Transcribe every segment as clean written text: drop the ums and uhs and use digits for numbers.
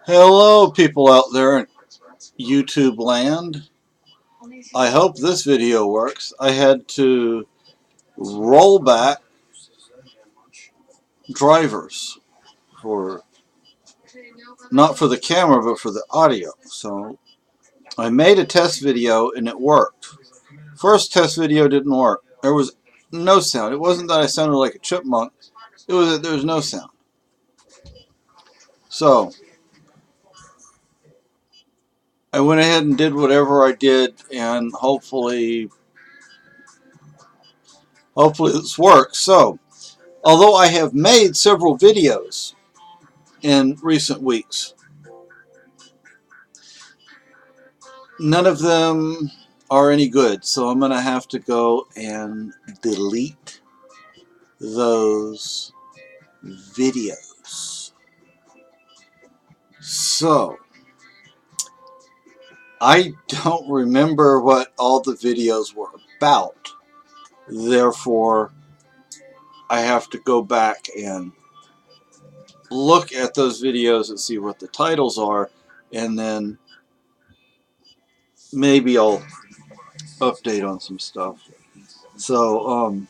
Hello, people out there in YouTube land. I hope this video works. I had to roll back drivers for not for the camera but for the audio. So I made a test video and it worked. First test video didn't work. There was no sound. It wasn't that I sounded like a chipmunk. It was that there was no sound. So I went ahead and did whatever I did, and hopefully this works. So although I have made several videos in recent weeks, none of them are any good. So I'm going to have to go and delete those videos. So I don't remember what all the videos were about. Therefore, I have to go back and look at those videos and see what the titles are, and then maybe I'll update on some stuff. So,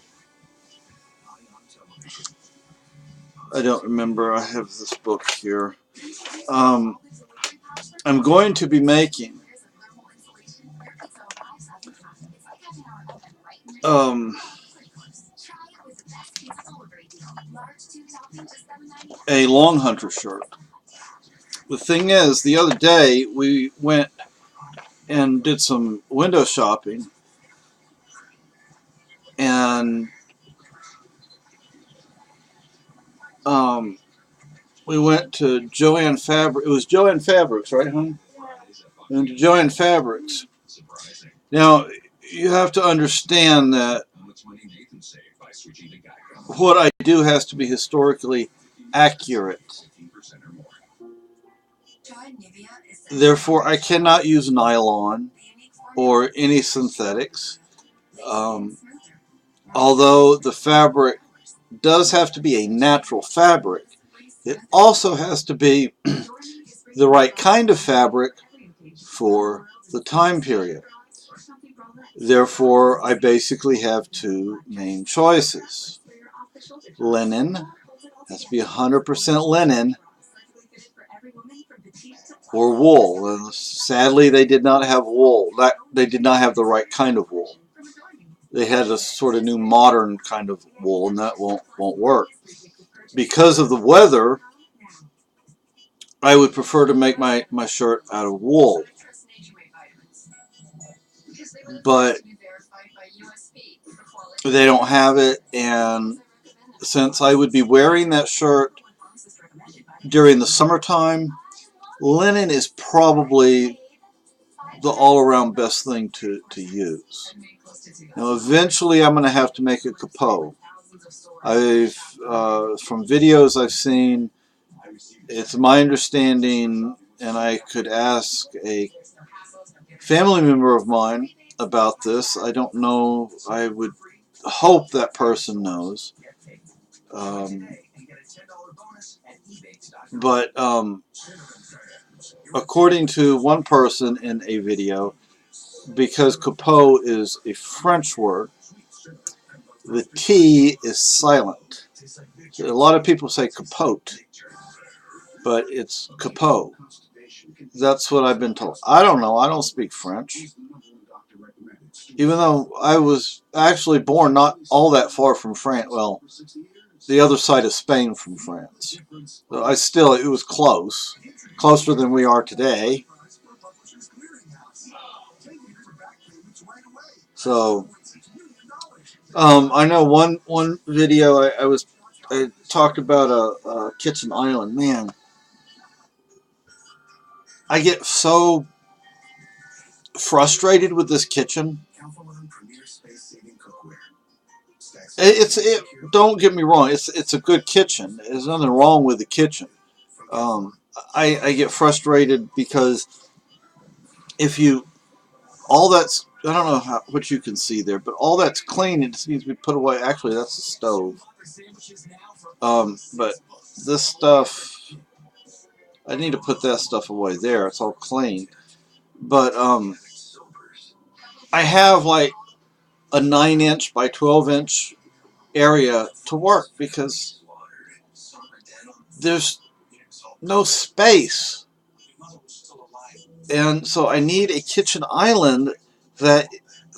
I don't remember. I have this book here. I'm going to be making a Long Hunter shirt. The thing is, the other day we went and did some window shopping, and we went to Joann Fabrics. It was Joann Fabrics, right, hon? And to Joann Fabrics. Now, you have to understand that what I do has to be historically accurate. Therefore, I cannot use nylon or any synthetics. Although the fabric does have to be a natural fabric, it also has to be the right kind of fabric for the time period. Therefore, I basically have two main choices. Linen has to be 100% linen, or wool. And sadly, they did not have wool. They did not have the right kind of wool. They had a sort of new modern kind of wool, and that won't work. Because of the weather, I would prefer to make my shirt out of wool. But they don't have it, and since I would be wearing that shirt during the summertime, linen is probably the all-around best thing to use. Now, eventually, I'm going to have to make a capote. From videos I've seen, it's my understanding, and I could ask a family member of mine about this. I don't know. I would hope that person knows. But according to one person in a video, because capote is a French word, the T is silent. So a lot of people say capote, but it's capote. That's what I've been told. I don't know. I don't speak French. Even though I was actually born not all that far from France. Well, the other side of Spain from France. So it was close. Closer than we are today. So, I know one video I talked about a kitchen island. Man, I get so frustrated with this kitchen. Don't get me wrong. It's a good kitchen. There's nothing wrong with the kitchen. I get frustrated because all that's, I don't know what you can see there, but all that's clean. It just needs to be put away. Actually, that's the stove. But this stuff, I need to put that stuff away there. It's all clean. But I have like a 9-inch by 12-inch area to work because there's no space. And so I need a kitchen island that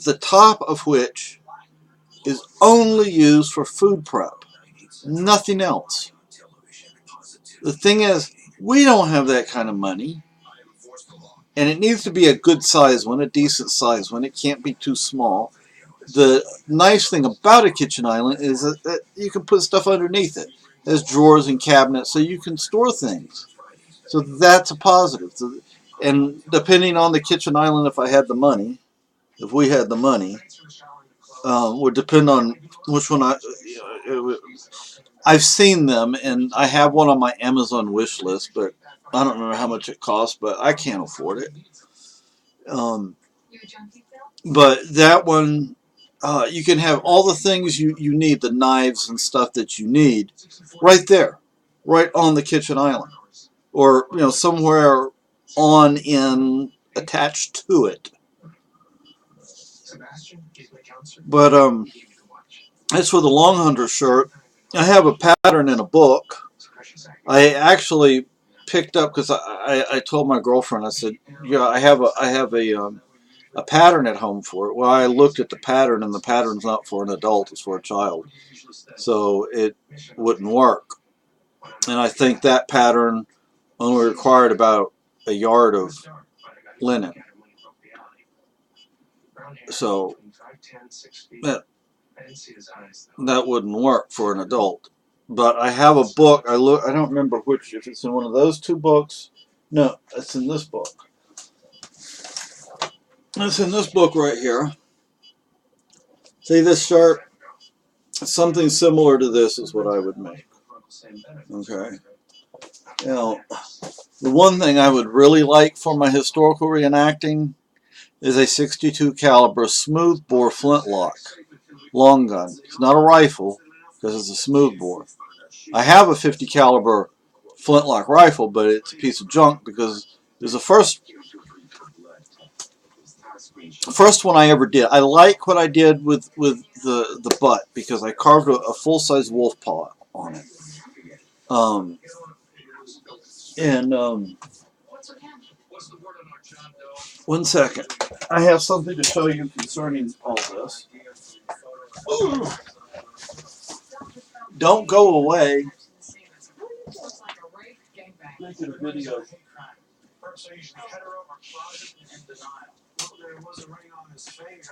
the top of which is only used for food prep. Nothing else. The thing is, we don't have that kind of money. And it needs to be a good size one, a decent size one. It can't be too small. The nice thing about a kitchen island is that you can put stuff underneath it. There's drawers and cabinets so you can store things. So that's a positive. And depending on the kitchen island, if I had the money, if we had the money, would depend on which one I've seen them, and I have one on my Amazon wish list, but I don't remember how much it costs, but I can't afford it. But that one, you can have all the things you need, the knives and stuff that you need, right there, right on the kitchen island, or somewhere on in attached to it. But as for the Long Hunter shirt, I have a pattern in a book. I actually picked up because I told my girlfriend, I said, yeah, I have a pattern at home for it. Well, I looked at the pattern, and the pattern's not for an adult, it's for a child. So it wouldn't work. And I think that pattern only required about a yard of linen. So that wouldn't work for an adult. But I have a book. I don't remember which, if it's in one of those two books. No, it's in this book. It's in this book right here. See this shirt? Something similar to this is what I would make. Okay. Now, the one thing I would really like for my historical reenacting is a .62 caliber smoothbore flintlock long gun. It's not a rifle because it's a smoothbore. I have a .50 caliber flintlock rifle, but it's a piece of junk because it was the first one I ever did. I like what I did with the butt because I carved a full-size wolf paw on it. One second. I have something to show you concerning all this. Ooh. Don't go away. Video.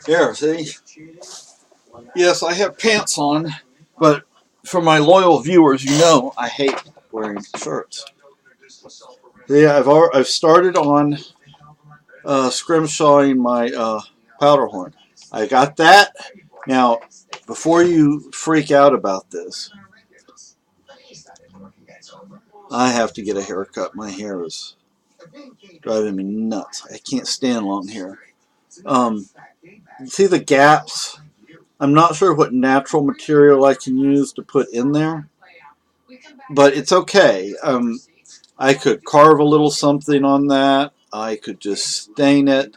Here, see? Yes, I have pants on, but for my loyal viewers, you know I hate wearing shirts. Yeah, I've started on scrimshawing my powder horn. I got that. Now, before you freak out about this, I have to get a haircut. My hair is driving me nuts. I can't stand long hair. See the gaps? I'm not sure what natural material I can use to put in there, but it's okay. I could carve a little something on that. I could just stain it,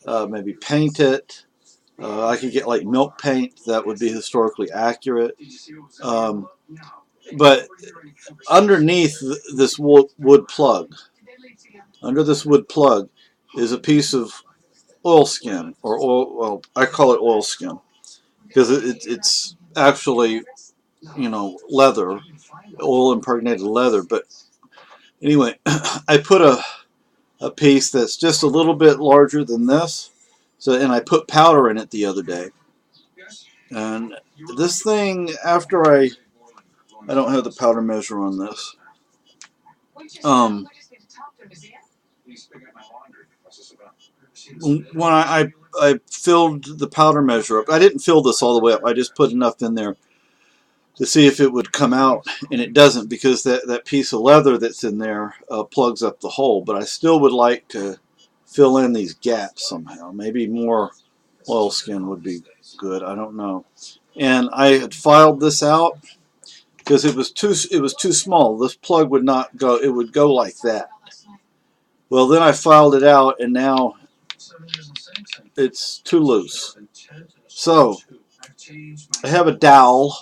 maybe paint it. I could get like milk paint that would be historically accurate. But underneath this wood plug, under this wood plug, is a piece of oilskin, or oil. Well, I call it oilskin because it's actually, leather, oil impregnated leather. But anyway, I put a piece that's just a little bit larger than this. And I put powder in it the other day. And this thing, after I don't have the powder measure on this. When I filled the powder measure up, I didn't fill this all the way up. I just put enough in there to see if it would come out, and it doesn't because that piece of leather that's in there plugs up the hole. But I still would like to fill in these gaps somehow. Maybe more oilskin would be good. I don't know. And I had filed this out, because it was too small. This plug would not go. It would go like that. Well, then I filed it out, and now it's too loose. So I have a dowel,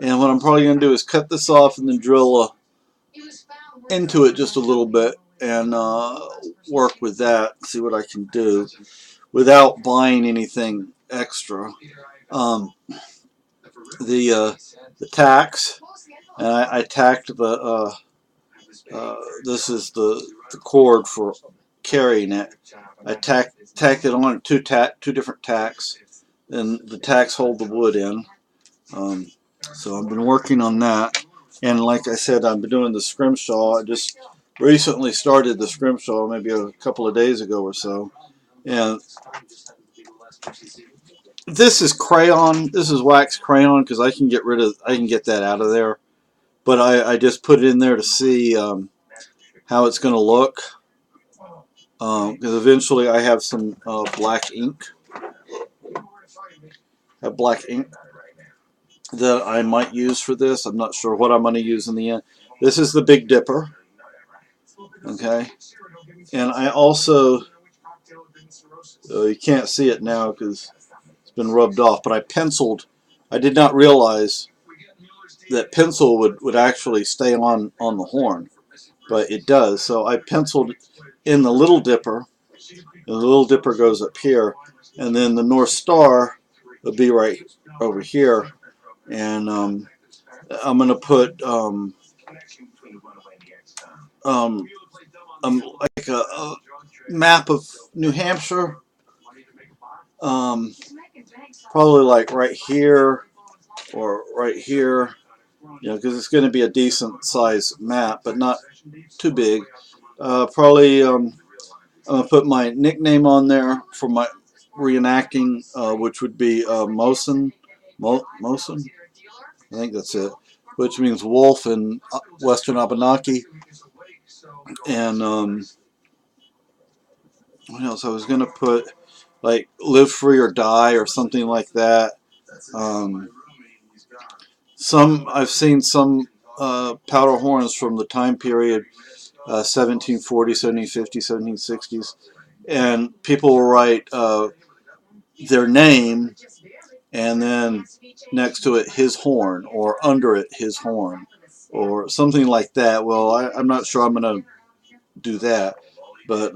and what I'm probably going to do is cut this off and then drill into it just a little bit and work with that. See what I can do without buying anything extra. The tacks, and I tacked the this is the cord for carrying it. I tacked it on two different tacks, and the tacks hold the wood in. So I've been working on that, and like I said, I've been doing the scrimshaw. I just recently started the scrimshaw, maybe a couple of days ago or so, and this is crayon. This is wax crayon because I can get that out of there. But I just put it in there to see how it's going to look. Because eventually I have some black ink. Black ink that I might use for this. I'm not sure what I'm going to use in the end. This is the Big Dipper. Okay. And I also, you can't see it now because it's been rubbed off, but I penciled. I did not realize that pencil would actually stay on the horn, but it does. So I penciled in the Little Dipper. The Little Dipper goes up here, and then the North Star will be right over here. And I'm going to put like a map of New Hampshire, probably like right here or right here, because it's going to be a decent size map, but not too big. Probably I'm going to put my nickname on there for my reenacting, which would be Mosen. Mosen? I think that's it. Which means wolf in Western Abenaki. And what else? I was going to put like live free or die or something like that. I've seen some powder horns from the time period 1740, 1750, 1760s, and people will write their name and then next to it his horn, or under it his horn, or something like that. Well, I'm not sure I'm going to do that, but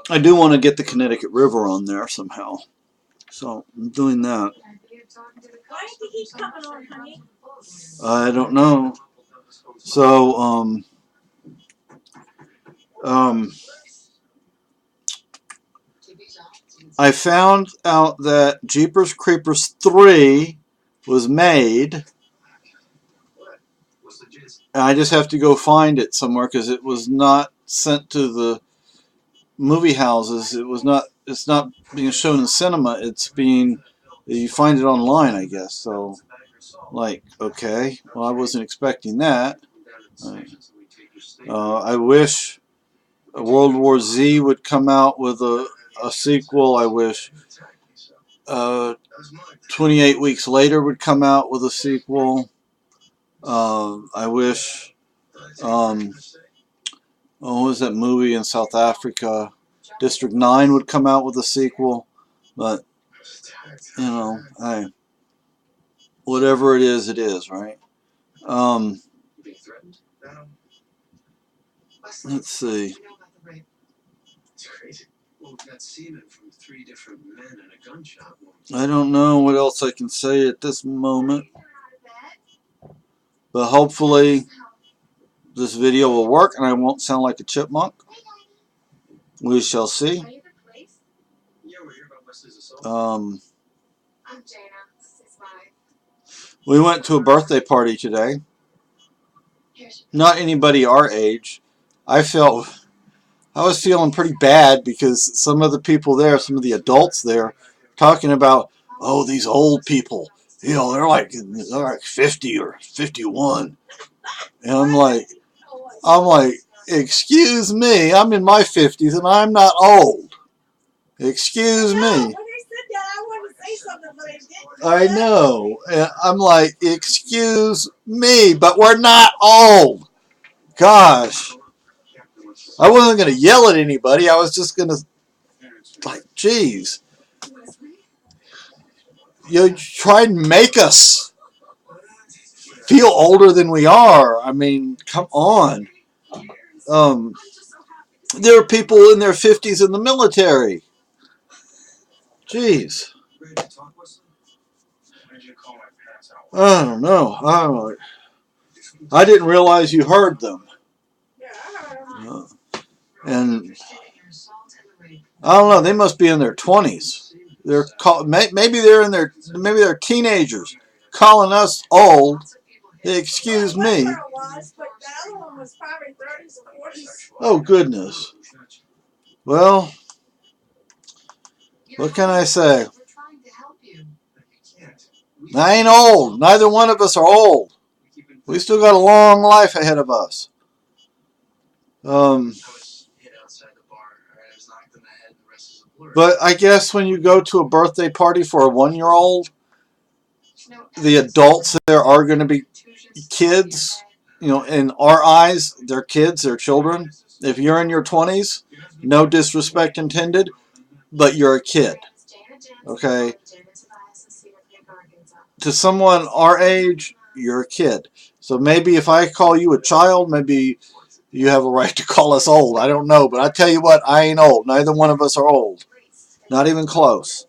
I do want to get the Connecticut River on there somehow, so I'm doing that. Why does he keep coming on, honey? I don't know. So I found out that Jeepers Creepers 3 was made. And I just have to go find it somewhere because it was not sent to the movie houses. It's not being shown in cinema. You find it online, I guess. So, like, okay, well, I wasn't expecting that. I wish World War Z would come out with a sequel. I wish 28 Weeks Later would come out with a sequel. I wish what was that movie in South Africa, District 9, would come out with a sequel. But whatever it is, right? Let's see. I don't know what else I can say at this moment, but hopefully this video will work and I won't sound like a chipmunk. We shall see. We went to a birthday party today. Not anybody our age. I was feeling pretty bad because some of the people there, some of the adults there, talking about, oh, these old people, they're like 50 or 51, and I'm like, excuse me, I'm in my 50s and I'm not old. Excuse me. When they said that, I wanted to say something, but I didn't. I know. And I'm like, excuse me, but we're not old. Gosh. I wasn't going to yell at anybody. I was just going to, like, geez. You try and make us feel older than we are. I mean, come on. Um, there are people in their 50s in the military. Jeez. I don't know. I didn't realize you heard them. And I don't know. They must be in their 20s. Maybe they're teenagers calling us old. Excuse me. Oh goodness. Well, what can I say? I ain't old. Neither one of us are old. We still got a long life ahead of us. But I guess when you go to a birthday party for a 1-year-old, the adults there are going to be kids. You know, in our eyes, they're kids, they're children. If you're in your 20s, no disrespect intended, but you're a kid. Okay? To someone our age, you're a kid. So maybe if I call you a child, maybe you have a right to call us old. I don't know, but I tell you what, I ain't old. Neither one of us are old. Not even close.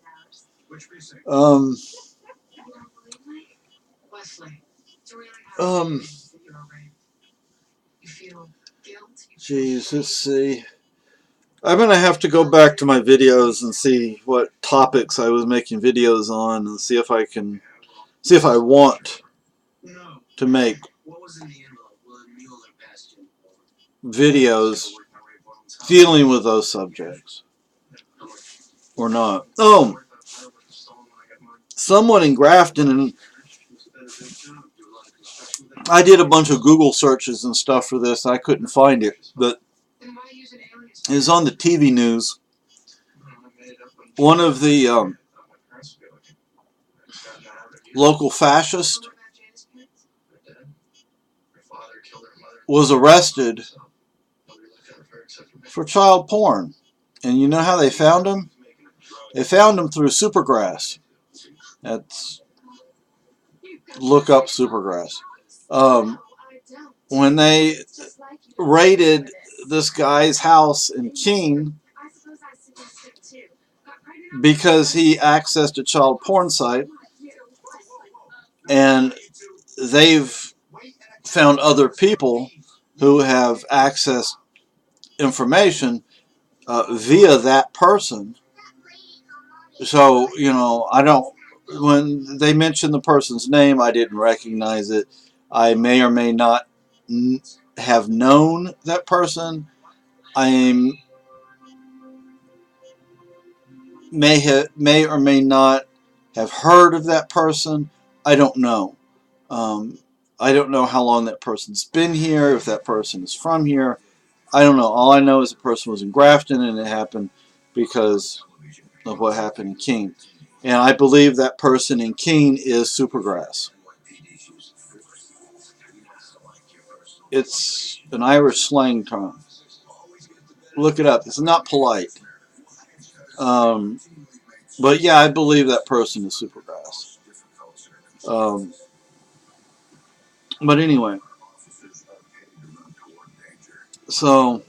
Geez, let's see. I'm going to have to go back to my videos and see what topics I was making videos on and see if I want to make videos dealing with those subjects or not. Oh, someone in Grafton, and I did a bunch of Google searches and stuff for this. I couldn't find it, but it was on the TV news. One of the local fascists was arrested for child porn. And you know how they found him? They found him through Supergrass. Look up Supergrass. When they raided this guy's house in Keene because he accessed a child porn site, and they've found other people who have accessed information via that person. So, you know, when they mentioned the person's name, I didn't recognize it. I may or may not have known that person. I may or may not have heard of that person. I don't know. I don't know how long that person's been here, if that person is from here. I don't know. All I know is the person was in Grafton, and it happened because of what happened in Keene. And I believe that person in Keene is Supergrass. It's an Irish slang term. Look it up. It's not polite. But yeah, I believe that person is Supergrass. But anyway. So...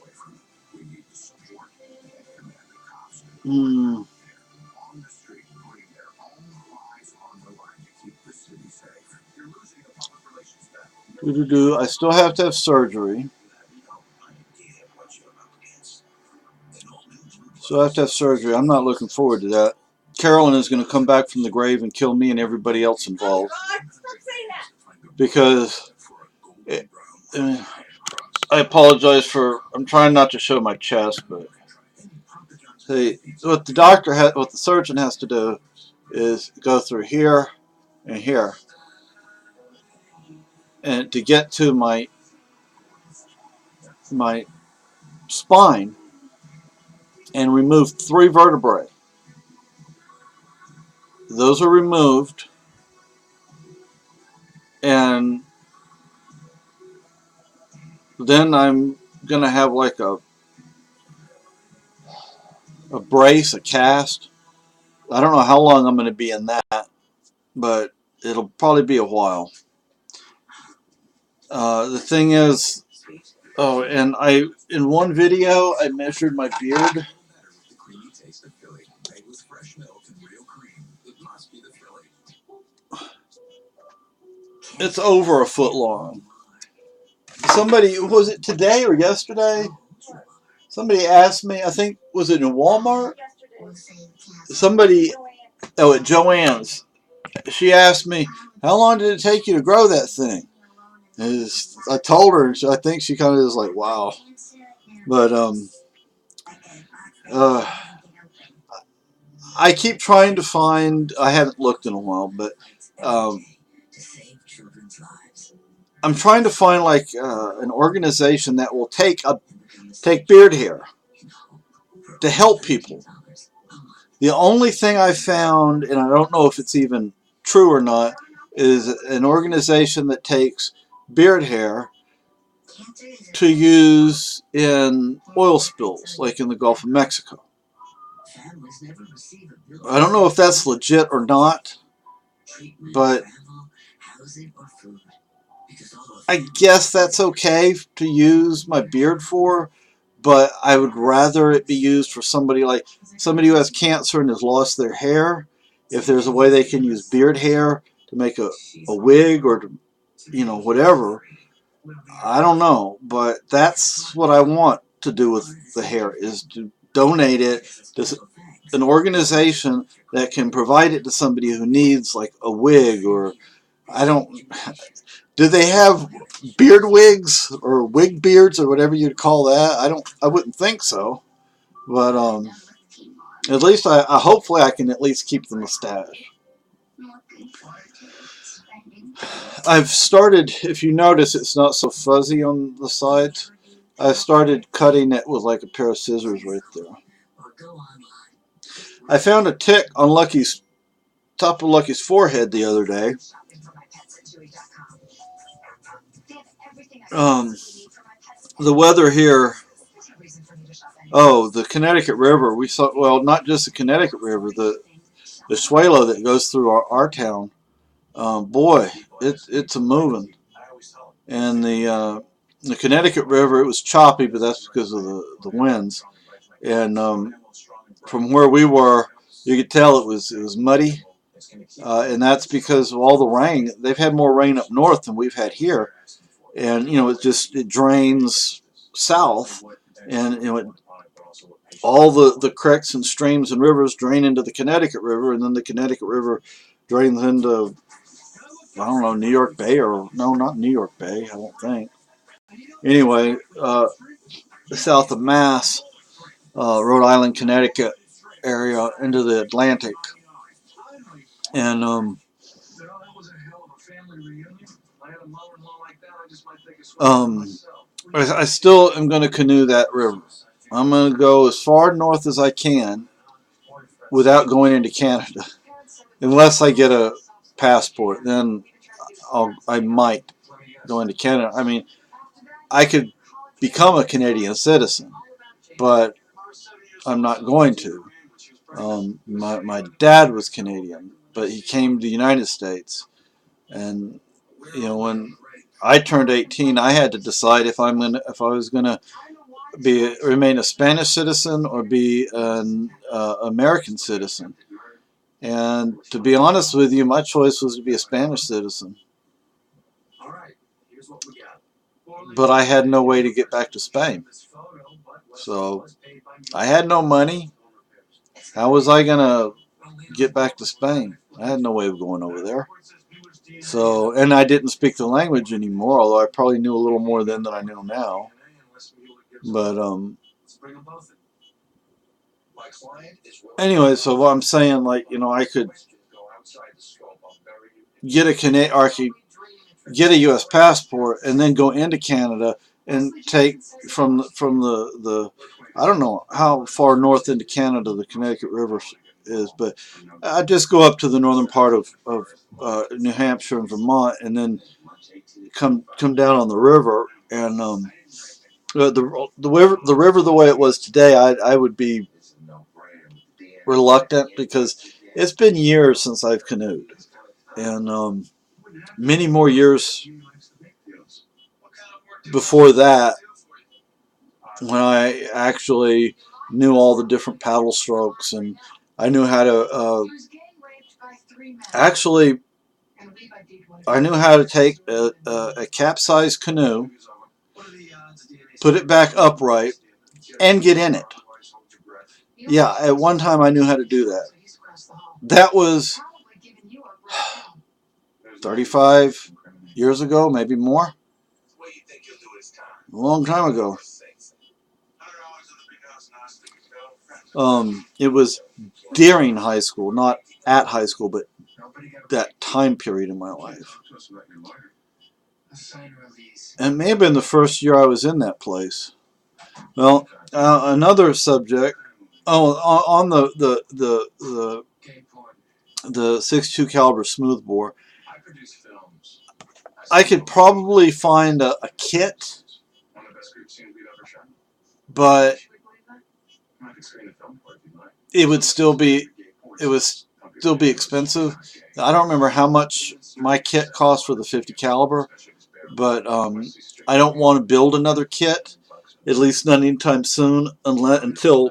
I still have to have surgery. So I have to have surgery. I'm not looking forward to that. Carolyn is going to come back from the grave and kill me and everybody else involved. Because I apologize for... I'm trying not to show my chest, but... See, what the surgeon has to do is go through here and here. And to get to my spine and remove 3 vertebrae. Those are removed. and then I'm gonna have like a brace, a cast. I don't know how long I'm gonna be in that, but it'll probably be a while. The thing is, oh, and in one video I measured my beard. It's over a foot long. Somebody, was it today or yesterday? Somebody asked me, I think, was it in Walmart? Somebody, oh, at Joann's. She asked me, how long did it take you to grow that thing? I told her, and I think she kind of was like, wow. But, I keep trying to find, I haven't looked in a while, but, I'm trying to find like an organization that will take beard hair to help people. The only thing I found, and I don't know if it's even true or not, is an organization that takes beard hair to use in oil spills, like in the Gulf of Mexico. I don't know if that's legit or not, but I guess that's okay to use my beard for, but I would rather it be used for somebody who has cancer and has lost their hair. If there's a way they can use beard hair to make a wig or to, whatever, I don't know, but that's what I want to do with the hair, is to donate it to an organization that can provide it to somebody who needs like a wig, or I don't. Do they have beard wigs or wig beards or whatever you'd call that? I wouldn't think so, but at least I hopefully I can at least keep the mustache. I've started, if you notice, it's not so fuzzy on the sides. I started cutting it with like a pair of scissors right there. I found a tick on Lucky's top of Lucky's forehead the other day. The weather here. Oh, the Connecticut River. We saw, well, not just the Connecticut River, the Swalo that goes through our town. Boy, it's a moving. And the Connecticut River, it was choppy, but that's because of the winds. And from where we were, you could tell it was muddy, and that's because of all the rain. They've had more rain up north than we've had here, and it drains south, and all the creeks and streams and rivers drain into the Connecticut River, and then the Connecticut River drains into, I don't know, New York Bay, or no, not New York Bay, I don't think. Anyway, south of Mass, Rhode Island, Connecticut area into the Atlantic, and I still am going to canoe that river. I'm going to go as far north as I can without going into Canada, unless I get a passport. Then I might go into Canada. I mean, I could become a Canadian citizen, but I'm not going to. My dad was Canadian, but he came to the United States, and when I turned 18, I had to decide if I was gonna remain a Spanish citizen or be an American citizen. And to be honest with you, my choice was to be a Spanish citizen. But I had no way to get back to Spain. So I had no money. How was I going to get back to Spain? I had no way of going over there. So, and I didn't speak the language anymore, although I probably knew a little more then than I know now. But anyway, so what I'm saying, like, I could get a U.S. passport and then go into Canada and take from the I don't know how far north into Canada the Connecticut River is. But I just go up to the northern part of New Hampshire and Vermont, and then come down on the river. And the river the way it was today, I would be reluctant because it's been years since I've canoed, and many more years before that when I actually knew all the different paddle strokes, and I knew how to actually I knew how to take a capsized canoe, put it back upright, and get in it. Yeah, at one time I knew how to do that. That was 35 years ago, maybe more. A long time ago. It was during high school, not at high school, but that time period in my life. And it may have been the first year I was in that place. Well, another subject. Oh, on the 6.2 caliber smoothbore, I could probably find a kit, but it would still be expensive. I don't remember how much my kit cost for the 50 caliber, but I don't want to build another kit, at least not anytime soon, until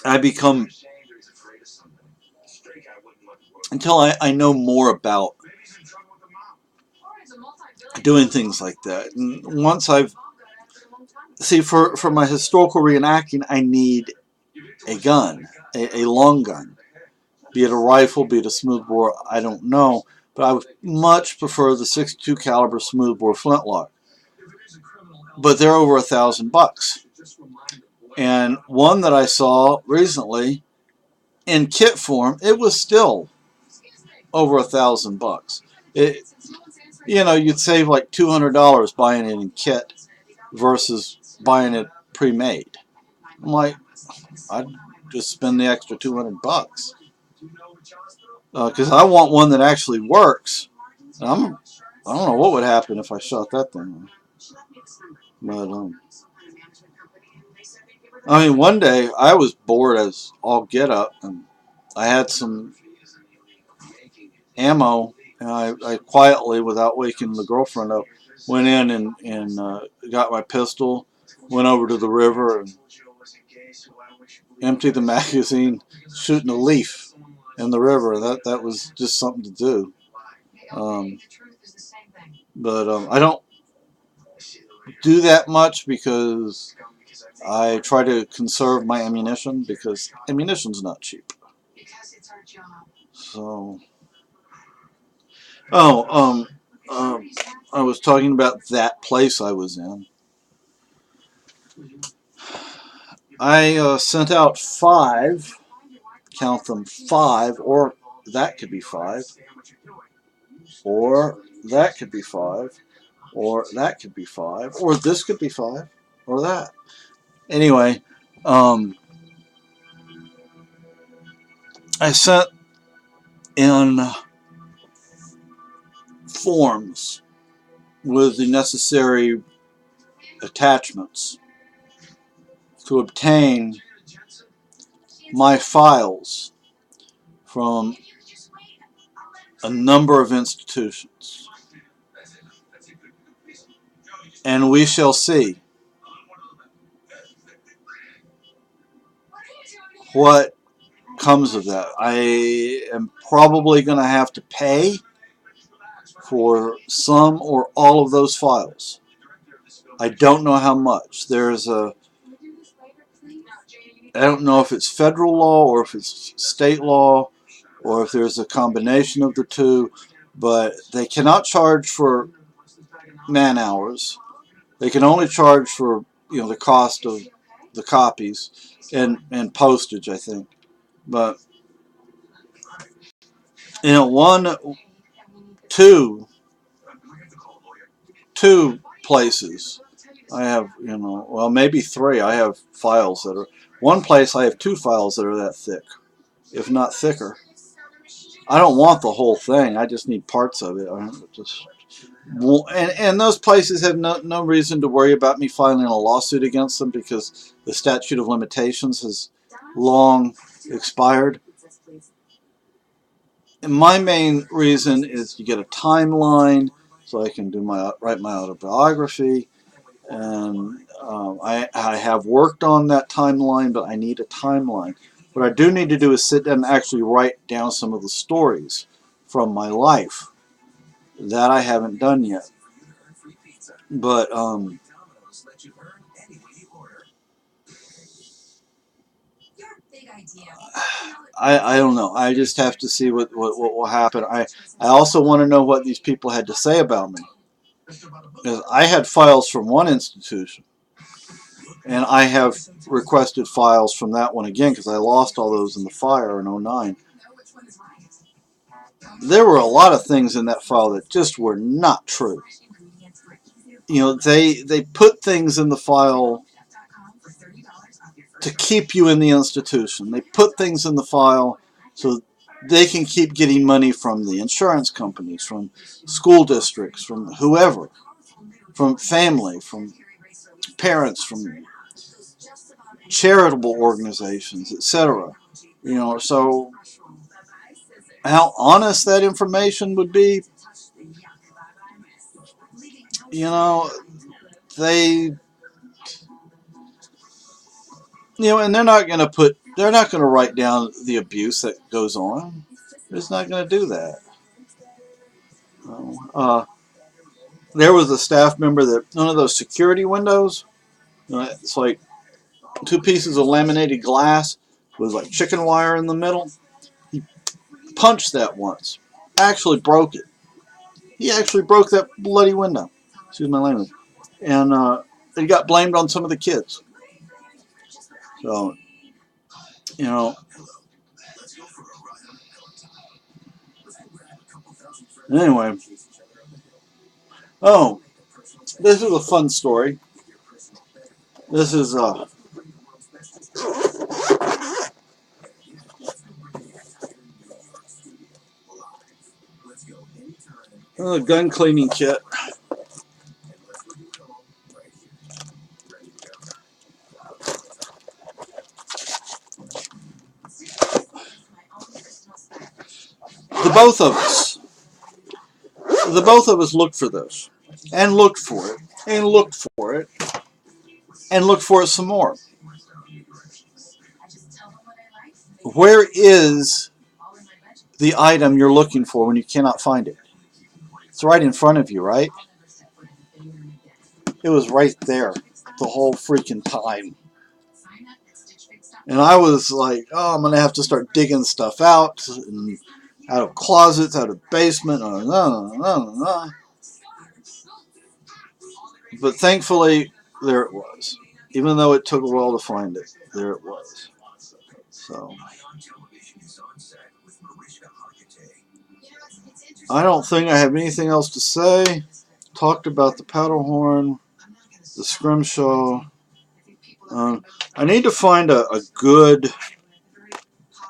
I know more about doing things like that. And once for my historical reenacting, I need a gun, a long gun, be it a rifle, be it a smoothbore, I don't know, but I would much prefer the 6.2 caliber smoothbore flintlock. But they're over $1,000. And one that I saw recently in kit form, it was still over $1,000. You'd save like $200 buying it in kit versus buying it pre-made. I'm like, I'd just spend the extra $200 because I want one that actually works. And I don't know what would happen if I shot that thing. But I mean, one day I was bored as all get up, and I had some ammo, and I quietly, without waking the girlfriend up, went in and got my pistol, went over to the river and emptied the magazine, shooting a leaf in the river. That was just something to do. But I don't do that much because I try to conserve my ammunition, because ammunition's not cheap. So, I was talking about that place I was in. I sent out 5, count them, 5, or that could be 5, or that could be 5, or that could be 5, or this could be 5, or that. Anyway, I sent in forms with the necessary attachments to obtain my files from a number of institutions. And we shall see what comes of that. I am probably going to have to pay for some or all of those files. I don't know how much. I don't know if it's federal law or if it's state law or if there's a combination of the two, but they cannot charge for man hours. They can only charge for the cost of the copies and postage, I think. But two places I have, well, maybe 3. I have files that are One place I have 2 files that are that thick, if not thicker. I don't want the whole thing. I just need parts of it. And those places have no reason to worry about me filing a lawsuit against them because the statute of limitations has long expired. And my main reason is to get a timeline so I can write my autobiography. And I have worked on that timeline, but I need a timeline. What I do need to do is sit down and actually write down some of the stories from my life. That I haven't done yet. But I don't know. I just have to see what will happen. I also want to know what these people had to say about me. Because I had files from one institution. And I have requested files from that one again because I lost all those in the fire in '09. There were a lot of things in that file that just were not true. You know, they put things in the file to keep you in the institution. They put things in the file so they can keep getting money from the insurance companies, from school districts, from whoever, from family, from parents, from charitable organizations, etc. You know, so how honest that information would be, you know, and they're not going to write down the abuse that goes on. They're just not going to do that. There was a staff member that one of those security windows, it's like 2 pieces of laminated glass with like chicken wire in the middle. He punched that once. Actually broke it. He actually broke that bloody window. Excuse my language. And it got blamed on some of the kids. So, you know. Anyway. Oh, this is a fun story. This is a gun cleaning kit. The both of us looked for this, and looked for it, and looked for it, and looked for it some more. Where is the item you're looking for when you cannot find it? It's right in front of you, right? It was right there the whole freaking time. And I was like, oh, I'm going to have to start digging stuff out of closets, out of basement. But thankfully, there it was. Even though it took a while to find it, there it was. So I don't think I have anything else to say. Talked about the Powderhorn, the Scrimshaw. I need to find a good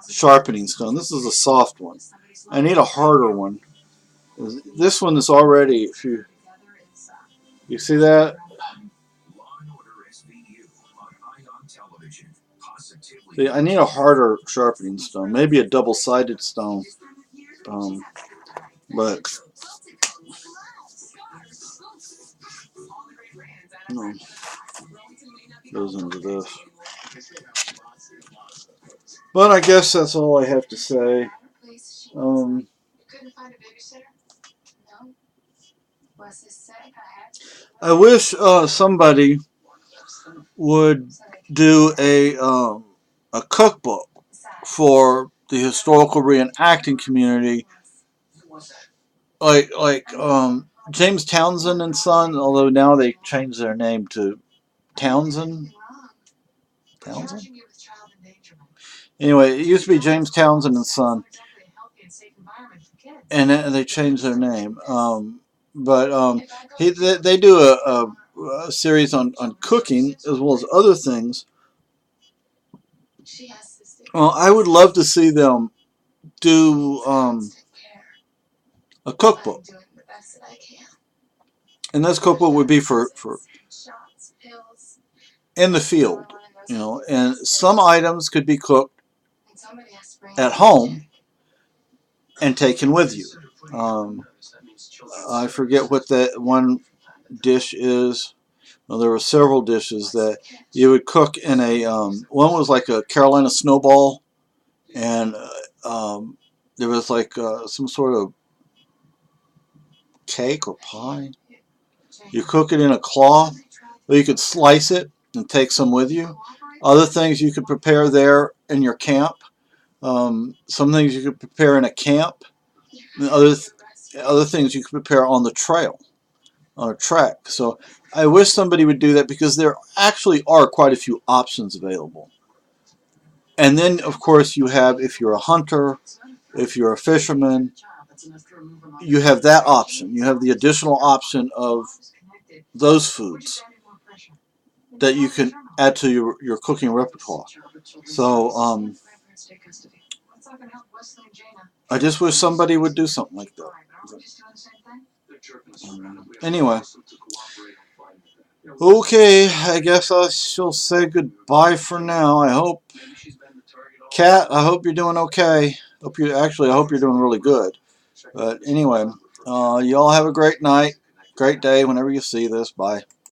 sharpening stone. This is a soft one. I need a harder one. This one is already, if you see that? See, I need a harder sharpening stone. Maybe a double-sided stone. But no, goes into this. But I guess that's all I have to say. I wish somebody would do a cookbook for the historical reenacting community, like James Townsend and Son, although now they changed their name to Townsend. Anyway, it used to be James Townsend and Son, and they changed their name. But they do a series on cooking as well as other things. Well, I would love to see them do a cookbook. And this cookbook would be for in the field, you know, and some items could be cooked at home and taken with you. I forget what that one dish is. Well, there were several dishes that you would cook in a, one was like a Carolina snowball, and there was like some sort of cake or pie. You cook it in a cloth, or you could slice it and take some with you. Other things you could prepare there in your camp. Some things you could prepare in a camp. And other things you could prepare on the trail, on a track. So I wish somebody would do that, because there actually are quite a few options available. And then, of course, you have, if you're a hunter, if you're a fisherman, you have that option. You have the additional option of those foods that you can add to your cooking repertoire. So I just wish somebody would do something like that. Anyway, okay, I guess I shall say goodbye for now. I hope, Kat, I hope you're doing okay. I hope you're doing really good. But anyway, y'all have a great night, great day whenever you see this. Bye.